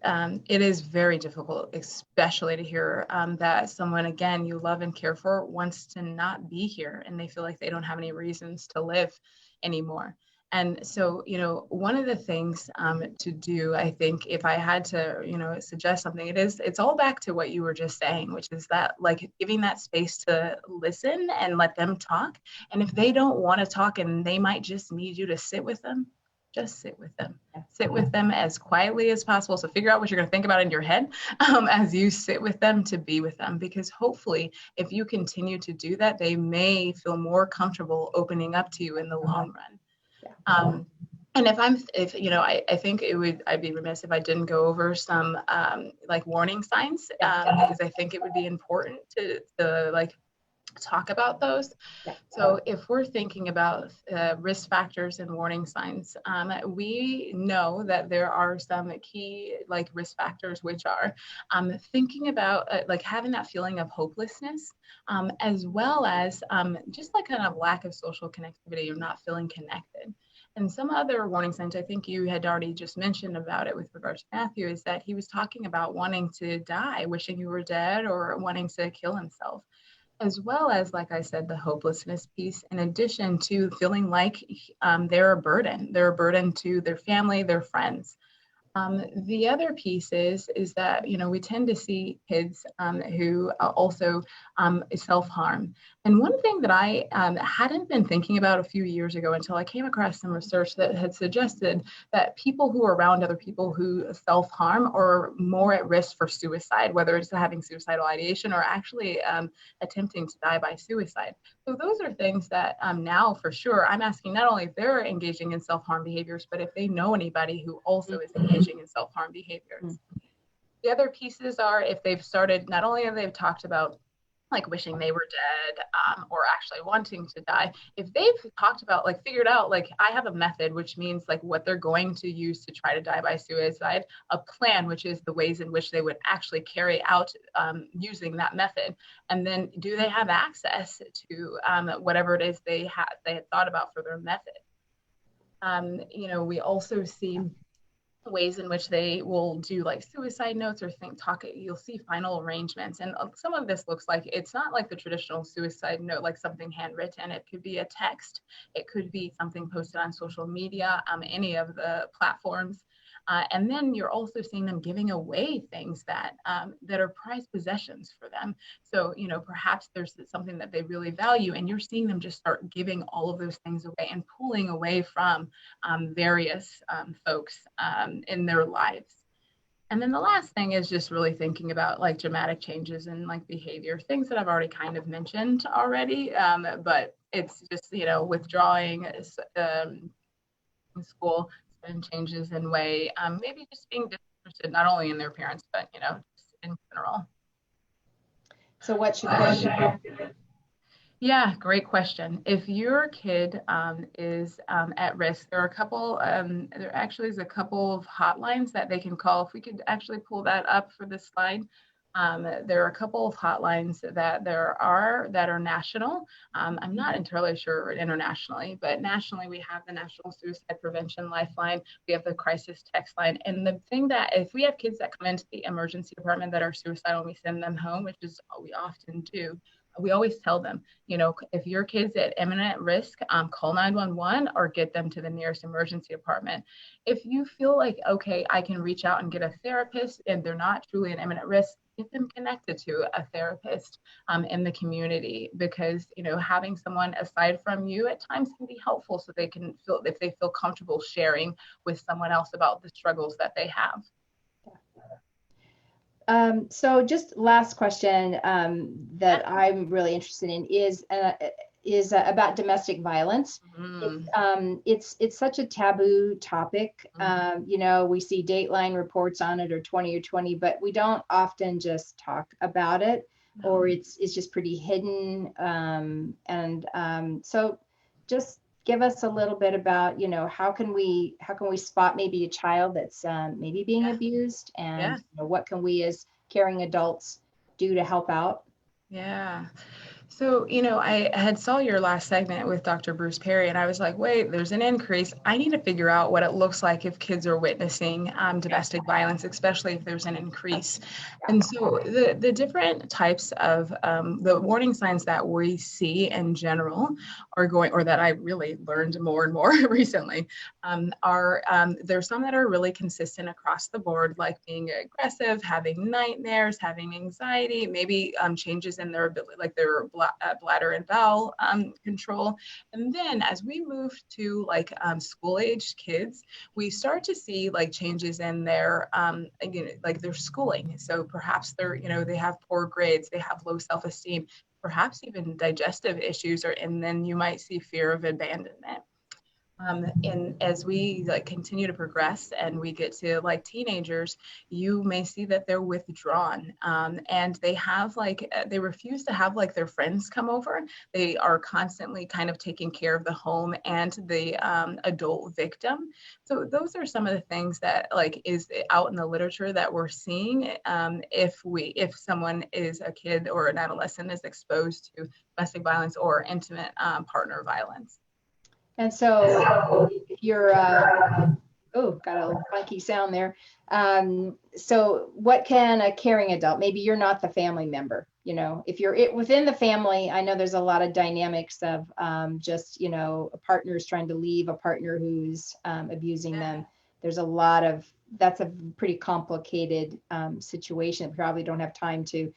it is very difficult, especially to hear that someone, again, you love and care for wants to not be here and they feel like they don't have any reasons to live anymore. And so, one of the things to do, I think, if I had to, suggest something, it's all back to what you were just saying, which is that like giving that space to listen and let them talk. And if they don't want to talk and they might just need you to sit with them, just sit with them. Sit with them as quietly as possible. So figure out what you're going to think about in your head as you sit with them, to be with them, because hopefully if you continue to do that, they may feel more comfortable opening up to you in the long run. And I think I'd be remiss if I didn't go over some like warning signs, because I think it would be important to like talk about those. Yeah. So if we're thinking about risk factors and warning signs, we know that there are some key like risk factors, which are thinking about like having that feeling of hopelessness, as well as just like kind of lack of social connectivity or not feeling connected. And some other warning signs, I think you had already just mentioned about it with regards to Matthew, is that he was talking about wanting to die, wishing he were dead, or wanting to kill himself, as well as, like I said, the hopelessness piece, in addition to feeling like they're a burden. They're a burden to their family, their friends. The other piece is that, you know, we tend to see kids who also self-harm. And one thing that I hadn't been thinking about a few years ago until I came across some research that had suggested that people who are around other people who self-harm are more at risk for suicide, whether it's having suicidal ideation or actually attempting to die by suicide. So those are things that now for sure I'm asking not only if they're engaging in self-harm behaviors, but if they know anybody who also is engaging in self-harm behaviors. The other pieces are if they've started, not only have they talked about like wishing they were dead or actually wanting to die, if they've talked about like figured out like I have a method, which means like what they're going to use to try to die by suicide, a plan, which is the ways in which they would actually carry out using that method, and then do they have access to whatever it is they had thought about for their method. You know, we also see ways in which they will do like suicide notes or talk, you'll see final arrangements, and some of this looks like it's not like the traditional suicide note, like something handwritten. It could be a text, it could be something posted on social media, any of the platforms. And then you're also seeing them giving away things that that are prized possessions for them. So, you know, perhaps there's something that they really value, and you're seeing them just start giving all of those things away and pulling away from various folks in their lives. And then the last thing is just really thinking about like dramatic changes in like behavior, things that I've already kind of mentioned already, but it's just, you know, withdrawing school, sudden changes in way, maybe just being disinterested not only in their parents, but, you know, just in general. So what should parents do? Yeah, great question. If your kid is at risk, there are a couple, there actually is a couple of hotlines that they can call. If we could actually pull that up for this slide. There are a couple of hotlines that are national. I'm not entirely sure internationally, but nationally we have the National Suicide Prevention Lifeline. We have the crisis text line. And the thing that if we have kids that come into the emergency department that are suicidal and we send them home, which is what we often do, we always tell them, you know, if your kid's at imminent risk, call 911 or get them to the nearest emergency department. If you feel like, okay, I can reach out and get a therapist and they're not truly an imminent risk, get them connected to a therapist in the community, because, you know, having someone aside from you at times can be helpful so they can feel, if they feel comfortable sharing with someone else about the struggles that they have. So just last question that I'm really interested in is about domestic violence. It's such a taboo topic. You know, we see Dateline reports on it or 20 or 20, but we don't often just talk about it, or it's just pretty hidden. So just give us a little bit about, you know, how can we spot maybe a child that's maybe being abused, and you know, what can we as caring adults do to help out? Yeah. So, you know, I had saw your last segment with Dr. Bruce Perry, and I was like, wait, there's an increase. I need to figure out what it looks like if kids are witnessing domestic violence, especially if there's an increase. And so the different types of the warning signs that we see in general are going, or that I really learned more and more recently, are there's some that are really consistent across the board, like being aggressive, having nightmares, having anxiety, maybe changes in their ability, like their bladder and bowel control. And then as we move to like school-aged kids, we start to see like changes in their like their schooling. So perhaps they're, you know, they have poor grades, they have low self-esteem, perhaps even digestive issues, and then you might see fear of abandonment. And as we like continue to progress and we get to like teenagers, you may see that they're withdrawn, and they refuse to have like their friends come over. They are constantly kind of taking care of the home and the adult victim. So those are some of the things that like is out in the literature that we're seeing, if someone is a kid or an adolescent is exposed to domestic violence or intimate partner violence. And so if you're, oh, got a funky sound there. So what can a caring adult, maybe you're not the family member, you know, if you're within the family, I know there's a lot of dynamics of just, you know, a partner's trying to leave a partner who's abusing them. There's a lot of, that's a pretty complicated situation. Probably don't have time to,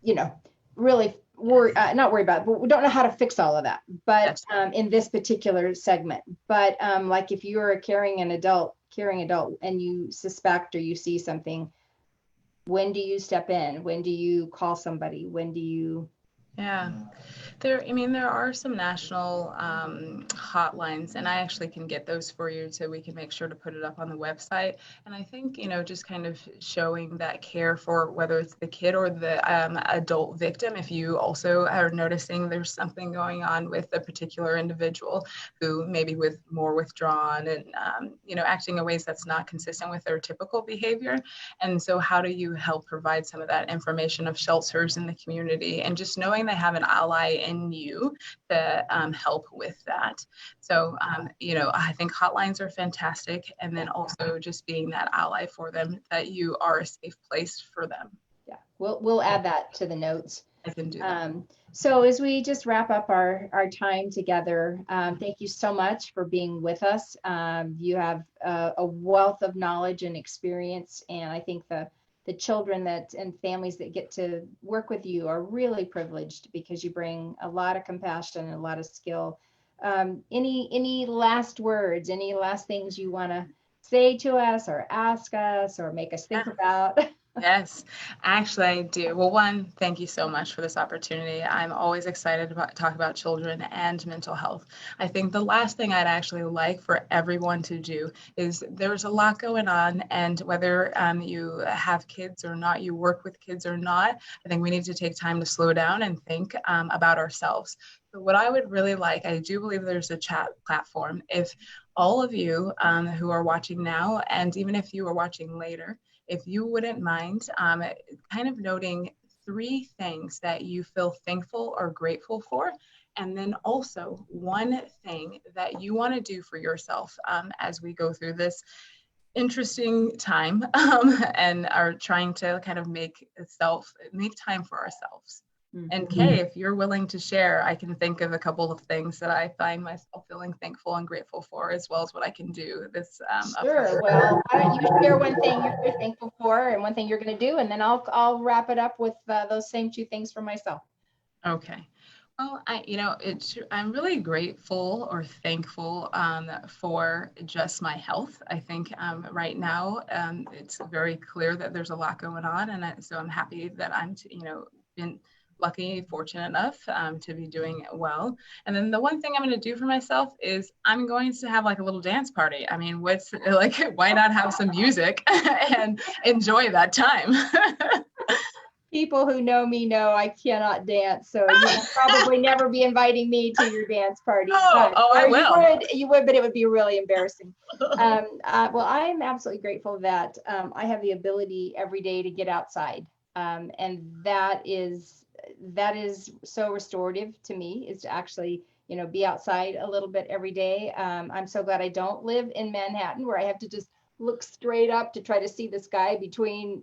you know, really not worry about it, but we don't know how to fix all of that. But in this particular segment, but like if you're a caring adult, and you suspect or you see something, when do you step in? When do you call somebody? When do you? Yeah. There are some national hotlines, and I actually can get those for you so we can make sure to put it up on the website. And I think, just kind of showing that care for whether it's the kid or the adult victim, if you also are noticing there's something going on with a particular individual who maybe with more withdrawn and, acting in ways that's not consistent with their typical behavior. And so how do you help provide some of that information of shelters in the community and just knowing they have an ally in you to help with that. So, I think hotlines are fantastic. And then also just being that ally for them, that you are a safe place for them. Yeah, we'll add that to the notes. I can do that. So as we just wrap up our time together, thank you so much for being with us. You have a wealth of knowledge and experience, and I think the children and families that get to work with you are really privileged because you bring a lot of compassion and a lot of skill. Any last words, any last things you want to say to us or ask us or make us think about? Yes, actually I do. Well, one, thank you so much for this opportunity. I'm always excited to talk about children and mental health. I think the last thing I'd actually like for everyone to do is there's a lot going on, and whether you have kids or not, you work with kids or not, I think we need to take time to slow down and think about ourselves. So what I would really like, I do believe there's a chat platform. If all of you who are watching now, and even if you are watching later, if you wouldn't mind kind of noting 3 things that you feel thankful or grateful for, and then also one thing that you want to do for yourself as we go through this interesting time and are trying to kind of make time for ourselves. And Kay, if you're willing to share, I can think of a couple of things that I find myself feeling thankful and grateful for, as well as what I can do this. Sure. Well, why don't you share one thing you're thankful for and one thing you're going to do, and then I'll wrap it up with those same 2 things for myself. Okay. Well, I'm really grateful or thankful for just my health. I think right now it's very clear that there's a lot going on, and so I'm happy that I'm been lucky, fortunate enough to be doing well. And then the one thing I'm going to do for myself is I'm going to have like a little dance party. I mean, why not have some music and enjoy that time? People who know me know I cannot dance, so you will probably never be inviting me to your dance party. I will. You would, but it would be really embarrassing. Well, I am absolutely grateful that I have the ability every day to get outside, and that is so restorative to me, is to actually be outside a little bit every day. I'm so glad I don't live in Manhattan where I have to just look straight up to try to see the sky between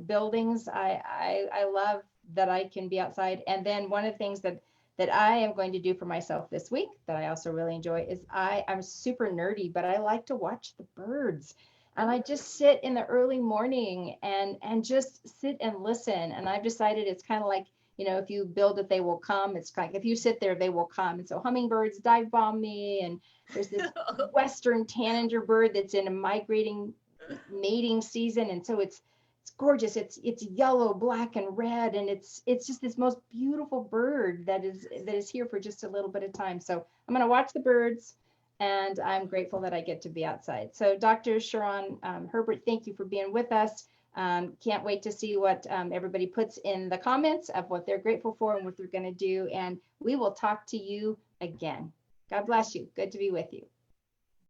buildings. I love that I can be outside. And then one of the things that I am going to do for myself this week that I also really enjoy is I'm super nerdy, but I like to watch the birds. And I just sit in the early morning and just sit and listen. And I've decided it's kind of like, if you build it, they will come. It's like, if you sit there, they will come. And so hummingbirds dive bomb me. And there's this Western tanager bird that's in a migrating mating season. And so it's gorgeous. It's yellow, black, and red. And it's just this most beautiful bird that is here for just a little bit of time. So I'm going to watch the birds. and I'm grateful that I get to be outside. So Dr. Sharonne Herbert, thank you for being with us. Can't wait to see what everybody puts in the comments of what they're grateful for and what they're going to do. And we will talk to you again. God bless you. Good to be with you.